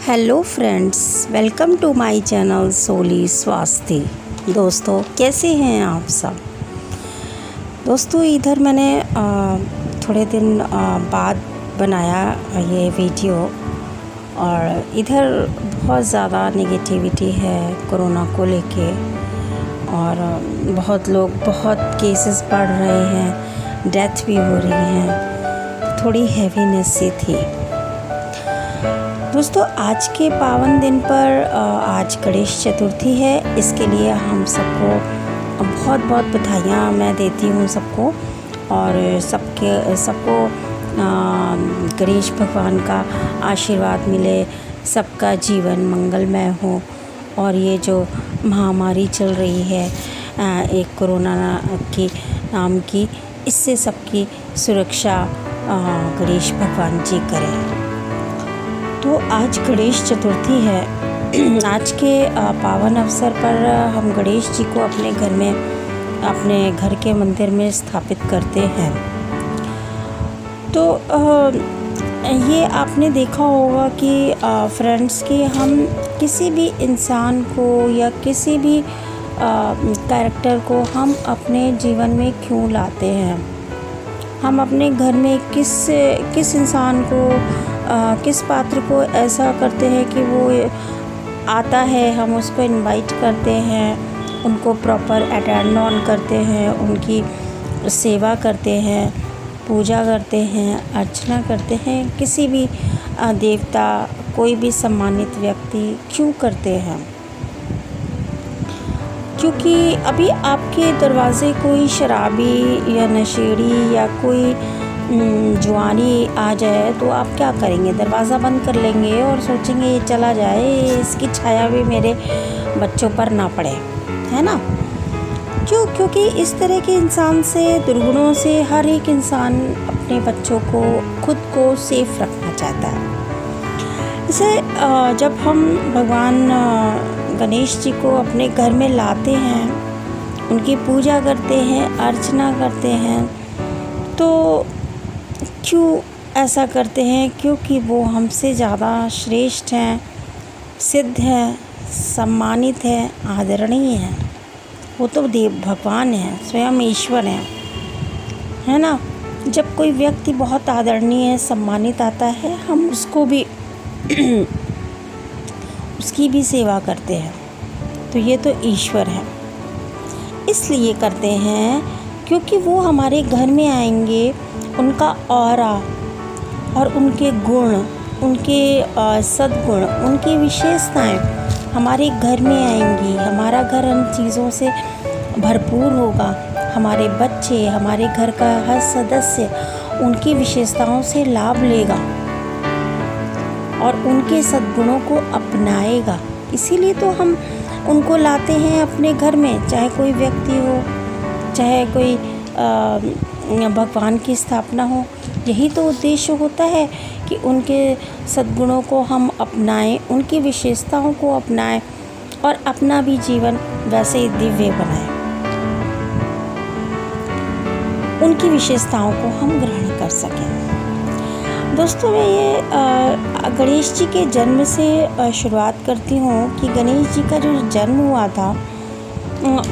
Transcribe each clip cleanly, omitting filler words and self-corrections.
Hello friends, welcome to my channel सोली स्वास्थ्य। दोस्तों, कैसे हैं आप सब। दोस्तों, इधर मैंने थोड़े दिन बाद बनाया ये वीडियो और इधर बहुत ज़्यादा नेगेटिविटी है कोरोना को लेके और बहुत केसेस बढ़ रहे हैं, डेथ भी हो रही हैं, थोड़ी हैवीनेस सी थी। दोस्तों, आज के पावन दिन पर आज गणेश चतुर्थी है। इसके लिए हम सबको बहुत बधाइयाँ मैं देती हूँ सबको और सबको गणेश भगवान का आशीर्वाद मिले, सबका जीवन मंगलमय हो और ये जो महामारी चल रही है एक कोरोना की नाम की, इससे सबकी सुरक्षा गणेश भगवान जी करें। तो आज गणेश चतुर्थी है। आज के पावन अवसर पर हम गणेश जी को अपने घर में, अपने घर के मंदिर में स्थापित करते हैं। तो ये आपने देखा होगा कि फ्रेंड्स कि हम किसी भी इंसान को या किसी भी कैरेक्टर को हम अपने जीवन में क्यों लाते हैं। हम अपने घर में किस इंसान को किस पात्र को ऐसा करते हैं कि वो आता है, हम उसको इनवाइट करते हैं, उनको प्रॉपर अटेंड ऑन करते हैं, उनकी सेवा करते हैं, पूजा करते हैं, अर्चना करते हैं। किसी भी देवता, कोई भी सम्मानित व्यक्ति क्यों करते हैं? क्योंकि अभी आपके दरवाज़े कोई शराबी या नशेड़ी या कोई जुआनी आ जाए तो आप क्या करेंगे? दरवाज़ा बंद कर लेंगे और सोचेंगे ये चला जाए, इसकी छाया भी मेरे बच्चों पर ना पड़े, है ना। क्यों? क्योंकि इस तरह के इंसान से, दुर्गुणों से हर एक इंसान अपने बच्चों को, खुद को सेफ रखना चाहता है। जैसे जब हम भगवान गणेश जी को अपने घर में लाते हैं, उनकी पूजा करते हैं, अर्चना करते हैं, तो क्यों ऐसा करते हैं? क्योंकि वो हमसे ज़्यादा श्रेष्ठ हैं, सिद्ध हैं, सम्मानित हैं, आदरणीय हैं। वो तो देव भगवान हैं, स्वयं ईश्वर हैं, है ना। जब कोई व्यक्ति बहुत आदरणीय, सम्मानित आता है, हम उसको भी उसकी भी सेवा करते हैं। तो ये तो ईश्वर है, इसलिए करते हैं क्योंकि वो हमारे घर में आएंगे, उनका ऑरा और उनके गुण, उनके सद्गुण, उनकी विशेषताएं हमारे घर में आएंगी। हमारा घर उन चीज़ों से भरपूर होगा। हमारे बच्चे, हमारे घर का हर सदस्य उनकी विशेषताओं से लाभ लेगा और उनके सद्गुणों को अपनाएगा। इसीलिए तो हम उनको लाते हैं अपने घर में, चाहे कोई व्यक्ति हो, चाहे कोई भगवान की स्थापना हो। यही तो उद्देश्य होता है कि उनके सद्गुणों को हम अपनाएं, उनकी विशेषताओं को अपनाएं और अपना भी जीवन वैसे ही दिव्य बनाएं। उनकी विशेषताओं को हम ग्रहण कर सकें। दोस्तों, मैं ये गणेश जी के जन्म से शुरुआत करती हूँ कि गणेश जी का जो जन्म हुआ था,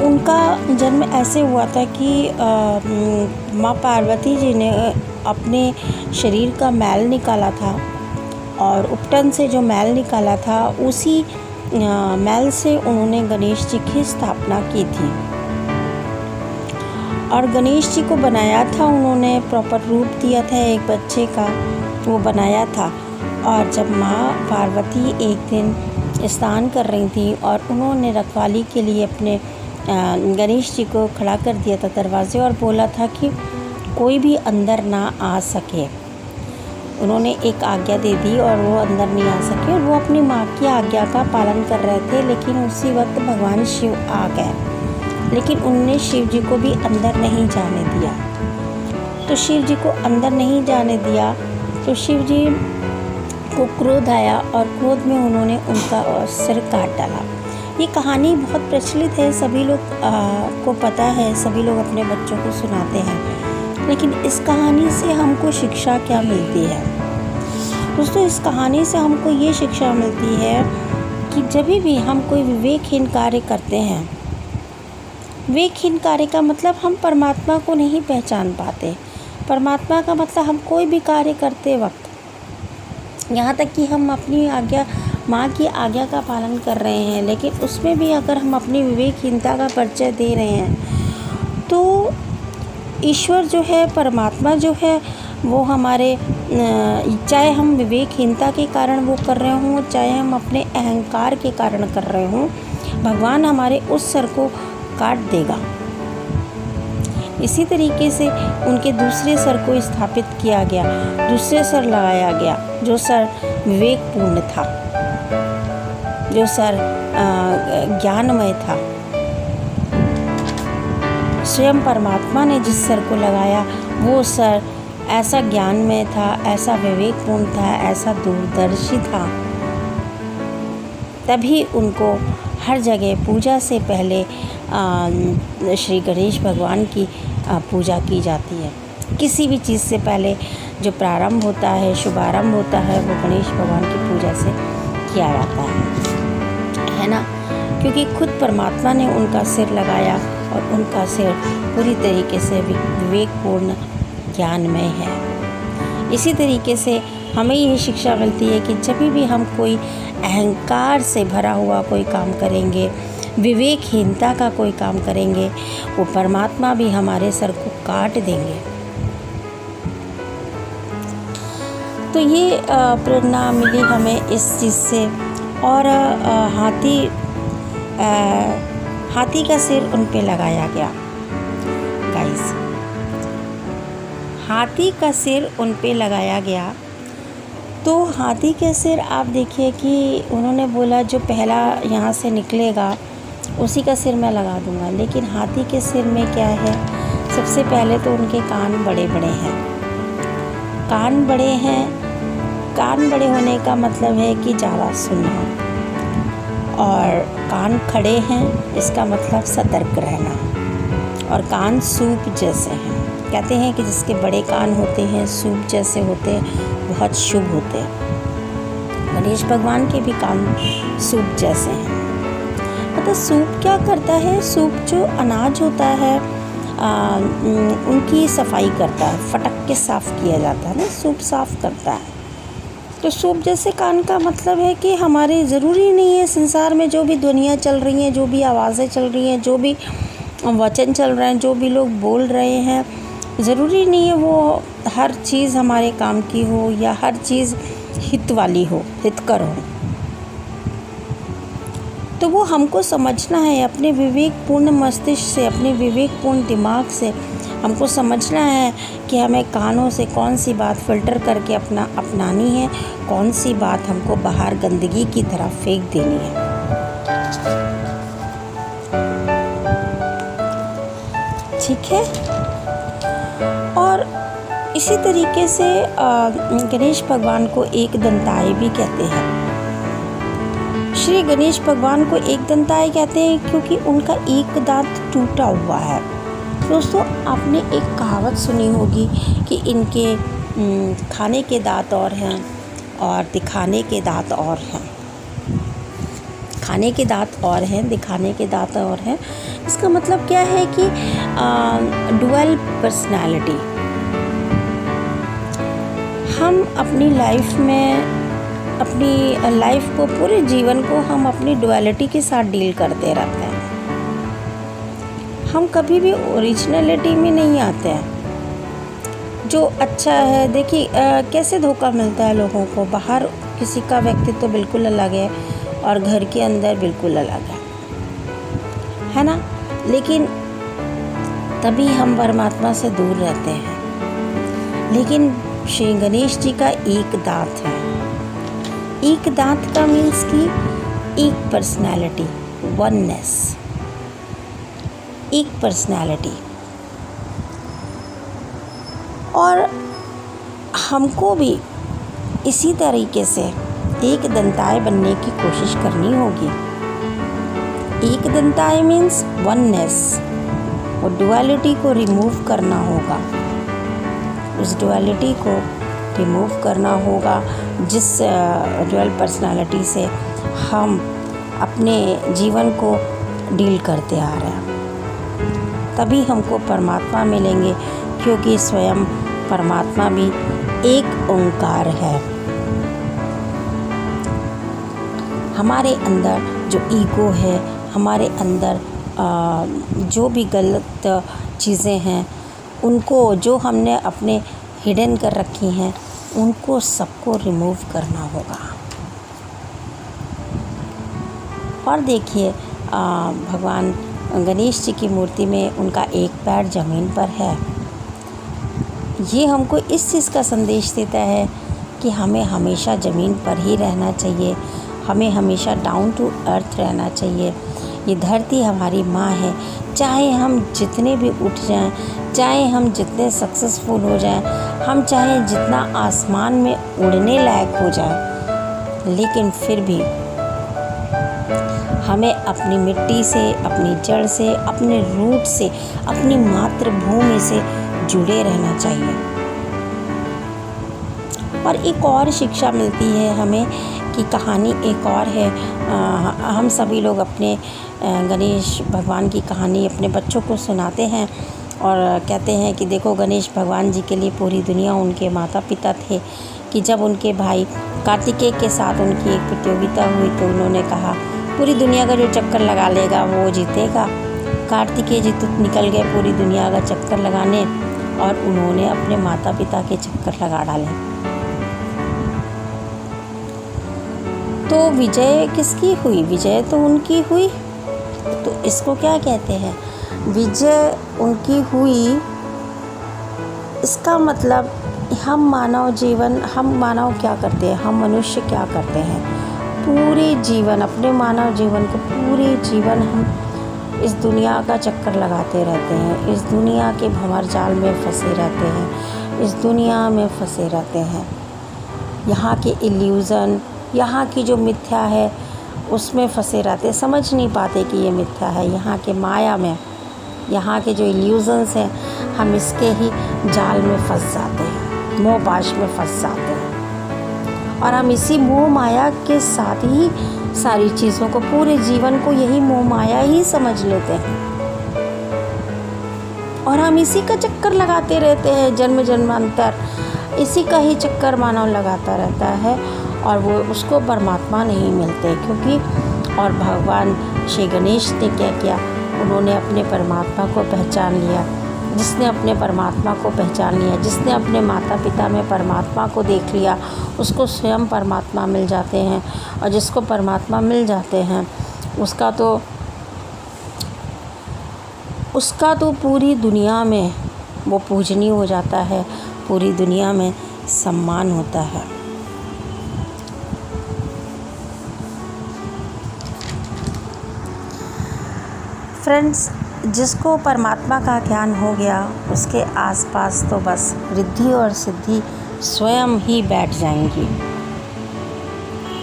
उनका जन्म ऐसे हुआ था कि माँ पार्वती जी ने अपने शरीर का मैल निकाला था और उपटन से जो मैल निकाला था, उसी मैल से उन्होंने गणेश जी की स्थापना की थी और गणेश जी को बनाया था। उन्होंने प्रॉपर रूप दिया था एक बच्चे का, वो बनाया था। और जब माँ पार्वती एक दिन स्नान कर रही थी और उन्होंने रखवाली के लिए अपने गणेश जी को खड़ा कर दिया था दरवाजे और बोला था कि कोई भी अंदर ना आ सके। उन्होंने एक आज्ञा दे दी और वो अंदर नहीं आ सके और वो अपनी माँ की आज्ञा का पालन कर रहे थे। लेकिन उसी वक्त भगवान शिव आ गए, लेकिन उनने शिव जी को भी अंदर नहीं जाने दिया। तो शिव जी को अंदर नहीं जाने दिया तो शिव जी को क्रोध आया और क्रोध में उन्होंने उनका सिर काट डाला। ये कहानी बहुत प्रचलित है, सभी लोग को पता है, सभी लोग अपने बच्चों को सुनाते हैं। लेकिन इस कहानी से हमको शिक्षा क्या मिलती है? दोस्तों, इस कहानी से हमको ये शिक्षा मिलती है कि जब भी हम कोई विवेकहीन कार्य करते हैं, विवेकहीन कार्य का मतलब हम परमात्मा को नहीं पहचान पाते। परमात्मा का मतलब हम कोई भी कार्य करते वक्त, यहाँ तक कि हम अपनी आज्ञा, माँ की आज्ञा का पालन कर रहे हैं, लेकिन उसमें भी अगर हम अपनी विवेकहीनता का परिचय दे रहे हैं, तो ईश्वर जो है, परमात्मा जो है, वो हमारे, चाहे हम विवेकहीनता के कारण वो कर रहे हों, चाहे हम अपने अहंकार के कारण कर रहे हों, भगवान हमारे उस सर को काट देगा। इसी तरीके से उनके दूसरे सर को स्थापित किया गया, दूसरे सर लगाया गया, जो सर विवेकपूर्ण था, जो सर ज्ञानमय था। स्वयं परमात्मा ने जिस सर को लगाया, वो सर ऐसा ज्ञानमय था, ऐसा विवेकपूर्ण था, ऐसा दूरदर्शी था। तभी उनको हर जगह पूजा से पहले श्री गणेश भगवान की पूजा की जाती है। किसी भी चीज़ से पहले जो प्रारंभ होता है, शुभारंभ होता है, वो गणेश भगवान की पूजा से किया जाता है ना, क्योंकि खुद परमात्मा ने उनका सिर लगाया और उनका सिर पूरी तरीके से विवेकपूर्ण ज्ञानमय है। इसी तरीके से हमें यही शिक्षा मिलती है कि जब भी हम कोई अहंकार से भरा हुआ कोई काम करेंगे, विवेकहीनता का कोई काम करेंगे, वो परमात्मा भी हमारे सर को काट देंगे। तो ये प्रेरणा मिली हमें इस चीज़ से। और हाथी का सिर उन पे लगाया गया। गाइस, हाथी का सिर उन पे लगाया गया। तो हाथी के सिर आप देखिए कि उन्होंने बोला जो पहला यहाँ से निकलेगा उसी का सिर मैं लगा दूँगा। लेकिन हाथी के सिर में क्या है, सबसे पहले तो उनके कान बड़े बड़े हैं। कान बड़े हैं, कान बड़े होने का मतलब है कि ज़्यादा सुनना, और कान खड़े हैं, इसका मतलब सतर्क रहना। और कान सूप जैसे हैं। कहते हैं कि जिसके बड़े कान होते हैं, सूप जैसे होते हैं, बहुत शुभ होते हैं। गणेश भगवान के भी कान सूप जैसे हैं। मतलब सूप क्या करता है, सूप जो अनाज होता है उनकी सफाई करता है, फटक के साफ़ किया जाता है ना, सूप साफ़ करता है। तो सूप जैसे कान का मतलब है कि हमारे ज़रूरी नहीं है संसार में जो भी दुनिया चल रही है, जो भी आवाज़ें चल रही हैं, जो भी वचन चल रहे हैं, जो भी लोग बोल रहे हैं, ज़रूरी नहीं है वो हर चीज़ हमारे काम की हो या हर चीज़ हित वाली हो, हितकर हो। तो वो हमको समझना है अपने विवेकपूर्ण मस्तिष्क से, अपने विवेकपूर्ण दिमाग से हमको समझना है कि हमें कानों से कौन सी बात फ़िल्टर करके अपनानी है, कौन सी बात हमको बाहर गंदगी की तरह फेंक देनी है। ठीक है। और इसी तरीके से गणेश भगवान को एक दंताय भी कहते हैं। श्री गणेश भगवान को एक दंताय कहते हैं क्योंकि उनका एक दांत टूटा हुआ है। दोस्तों, आपने एक कहावत सुनी होगी कि इनके खाने के दांत और हैं और दिखाने के दांत और हैं। खाने के दांत और हैं, दिखाने के दांत और हैं। इसका मतलब क्या है कि डुअल पर्सनालिटी। हम अपनी लाइफ में, अपनी लाइफ को, पूरे जीवन को हम अपनी डुअलिटी के साथ डील करते रहते हैं। हम कभी भी ओरिजिनलिटी में नहीं आते हैं। जो अच्छा है, देखिए कैसे धोखा मिलता है लोगों को। बाहर किसी का व्यक्तित्व बिल्कुल अलग है और घर के अंदर बिल्कुल अलग है ना। लेकिन तभी हम परमात्मा से दूर रहते हैं। लेकिन श्री गणेश जी का एक दांत है। एक दांत का मीन्स कि एक पर्सनालिटी, वननेस, एक पर्सनालिटी। और हमको भी इसी तरीके से एक दंताय बनने की कोशिश करनी होगी। एक दंताय मीन्स वननेस। वो डुअलिटी को रिमूव करना होगा। उस डुअलिटी को रिमूव करना होगा, जिस ड्यूअल पर्सनालिटी से हम अपने जीवन को डील करते आ रहे हैं। तभी हमको परमात्मा मिलेंगे, क्योंकि स्वयं परमात्मा भी एक ओंकार है। हमारे अंदर जो ईगो है, हमारे अंदर जो भी गलत चीज़ें हैं, उनको जो हमने अपने हिडन कर रखी हैं, उनको सबको रिमूव करना होगा। और देखिए भगवान गणेश जी की मूर्ति में उनका एक पैर ज़मीन पर है। ये हमको इस चीज़ का संदेश देता है कि हमें हमेशा ज़मीन पर ही रहना चाहिए, हमें हमेशा डाउन टू अर्थ रहना चाहिए। ये धरती हमारी माँ है। चाहे हम जितने भी उठ जाएं, चाहे हम जितने सक्सेसफुल हो जाएं, हम चाहे जितना आसमान में उड़ने लायक हो जाएं, लेकिन फिर भी हमें अपनी मिट्टी से, अपनी जड़ से, अपने रूट से, अपनी मातृभूमि से जुड़े रहना चाहिए। और एक और शिक्षा मिलती है हमें कि कहानी एक और है। हम सभी लोग अपने गणेश भगवान की कहानी अपने बच्चों को सुनाते हैं और कहते हैं कि देखो, गणेश भगवान जी के लिए पूरी दुनिया उनके माता पिता थे। कि जब उनके भाई कार्तिकेय के साथ उनकी एक प्रतियोगिता हुई तो उन्होंने कहा, पूरी दुनिया का जो चक्कर लगा लेगा वो जीतेगा। कार्तिकेय जी तो निकल गए पूरी दुनिया का चक्कर लगाने, और उन्होंने अपने माता पिता के चक्कर लगा डाले। तो विजय किसकी हुई? विजय तो उनकी हुई। तो इसको क्या कहते हैं? विजय उनकी हुई। इसका मतलब हम मानव क्या करते हैं? हम मनुष्य क्या करते हैं? पूरे जीवन, अपने मानव जीवन को पूरे जीवन हम इस दुनिया का चक्कर लगाते रहते हैं, इस दुनिया के भंवर जाल में फंसे रहते हैं, इस दुनिया में फंसे रहते हैं। यहाँ के इल्यूज़न, यहाँ की जो मिथ्या है उसमें फंसे रहते, समझ नहीं पाते कि ये मिथ्या है। यहाँ के माया में, यहाँ के जो इल्यूज़न्स हैं, हम इसके ही जाल में फंस जाते हैं, मोह पाश में फंस जाते हैं। और हम इसी मोह माया के साथ ही सारी चीज़ों को, पूरे जीवन को यही मोह माया ही समझ लेते हैं। और हम इसी का चक्कर लगाते रहते हैं, जन्म जन्मांतर इसी का ही चक्कर मानव लगाता रहता है, और वो उसको परमात्मा नहीं मिलते। क्योंकि और भगवान श्री गणेश ने क्या किया? उन्होंने अपने परमात्मा को पहचान लिया। जिसने अपने परमात्मा को पहचान लिया, जिसने अपने माता पिता में परमात्मा को देख लिया, उसको स्वयं परमात्मा मिल जाते हैं। और जिसको परमात्मा मिल जाते हैं उसका तो पूरी दुनिया में वो पूजनीय हो जाता है, पूरी दुनिया में सम्मान होता है। फ्रेंड्स, जिसको परमात्मा का ज्ञान हो गया, उसके आसपास तो बस रिद्धि और सिद्धि स्वयं ही बैठ जाएंगी।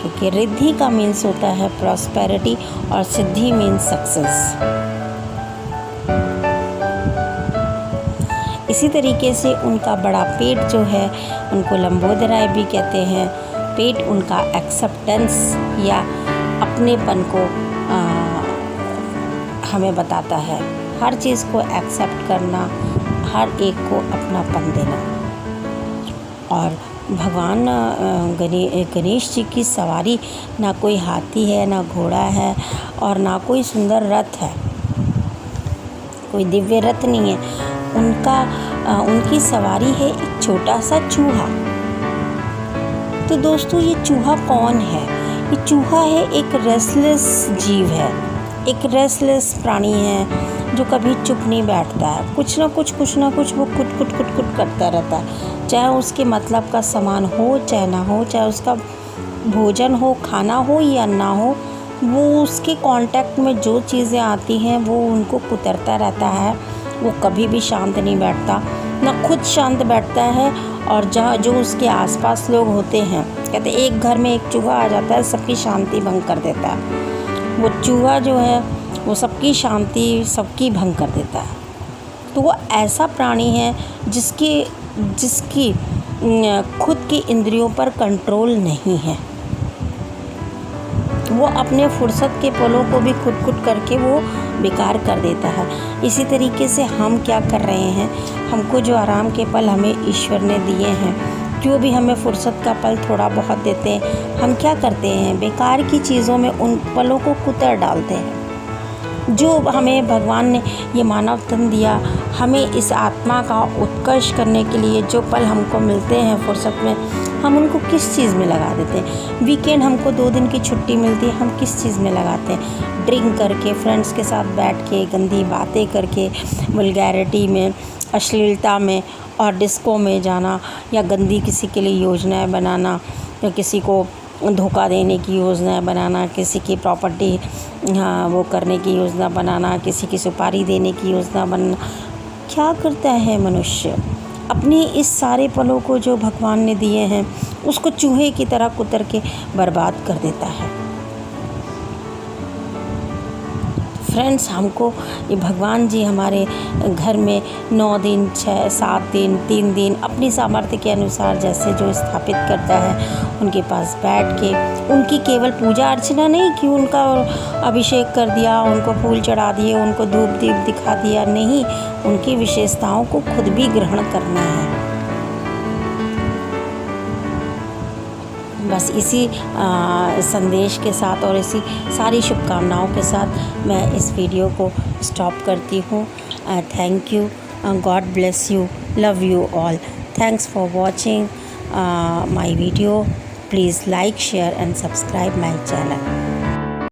क्योंकि रिद्धि का मीन्स होता है प्रॉस्पेरिटी और सिद्धि मीन्स सक्सेस। इसी तरीके से उनका बड़ा पेट जो है, उनको लंबोदराय भी कहते हैं। पेट उनका एक्सेप्टेंस या अपनेपन को हमें बताता है। हर चीज़ को एक्सेप्ट करना, हर एक को अपनापन देना। और भगवान गणेश जी की सवारी ना कोई हाथी है, ना घोड़ा है, और ना कोई सुंदर रथ है, कोई दिव्य रथ नहीं है। उनकी सवारी है एक छोटा सा चूहा। तो दोस्तों, ये चूहा कौन है? ये चूहा है एक रेस्टलेस जीव है, एक रेस्टलेस प्राणी है जो कभी चुप नहीं बैठता है। कुछ ना कुछ वो कुट करता रहता है। चाहे उसके मतलब का सामान हो चाहे ना हो, चाहे उसका भोजन हो, खाना हो या ना हो, वो उसके कांटेक्ट में जो चीज़ें आती हैं वो उनको कुतरता रहता है। वो कभी भी शांत नहीं बैठता, ना खुद शांत बैठता है। और जहाँ जो उसके आसपास लोग होते हैं, कहते एक घर में एक चूहा आ जाता है, सबकी शांति भंग कर देता है। वो चूहा जो है वो सबकी शांति, सबकी भंग कर देता है। तो वो ऐसा प्राणी है जिसकी खुद की इंद्रियों पर कंट्रोल नहीं है। वो अपने फुर्सत के पलों को भी खुद करके वो बेकार कर देता है। इसी तरीके से हम क्या कर रहे हैं, हमको जो आराम के पल हमें ईश्वर ने दिए हैं, जो भी हमें फुर्सत का पल थोड़ा बहुत देते हैं, हम क्या करते हैं, बेकार की चीज़ों में उन पलों को कुतर डालते हैं। जो हमें भगवान ने ये मानव तन दिया, हमें इस आत्मा का उत्कर्ष करने के लिए जो पल हमको मिलते हैं फुर्सत में, हम उनको किस चीज़ में लगा देते हैं। वीकेंड हमको 2 दिन की छुट्टी मिलती है, हम किस चीज़ में लगाते हैं, ड्रिंक करके, फ्रेंड्स के साथ बैठ के, गंदी बातें करके, वल्गैरिटी में, अश्लीलता में और डिस्को में जाना, या गंदी किसी के लिए योजनाएं बनाना, या किसी को धोखा देने की योजनाएं बनाना, किसी की प्रॉपर्टी वो करने की योजना बनाना, किसी की सुपारी देने की योजना बनाना। क्या करता है मनुष्य, अपनी इस सारे पलों को जो भगवान ने दिए हैं उसको चूहे की तरह कुतर के बर्बाद कर देता है। फ्रेंड्स, हमको ये भगवान जी हमारे घर में 9 दिन, 6, 7 दिन, 3 दिन अपनी सामर्थ्य के अनुसार जैसे जो स्थापित करता है, उनके पास बैठ के उनकी केवल पूजा अर्चना नहीं कि उनका अभिषेक कर दिया, उनको फूल चढ़ा दिए, उनको धूप दीप दिखा दिया, नहीं, उनकी विशेषताओं को खुद भी ग्रहण करना है। बस इसी संदेश के साथ और इसी सारी शुभकामनाओं के साथ मैं इस वीडियो को स्टॉप करती हूँ। Thank you, God bless you, love you all, thanks for watching my video, please like, share and subscribe my channel.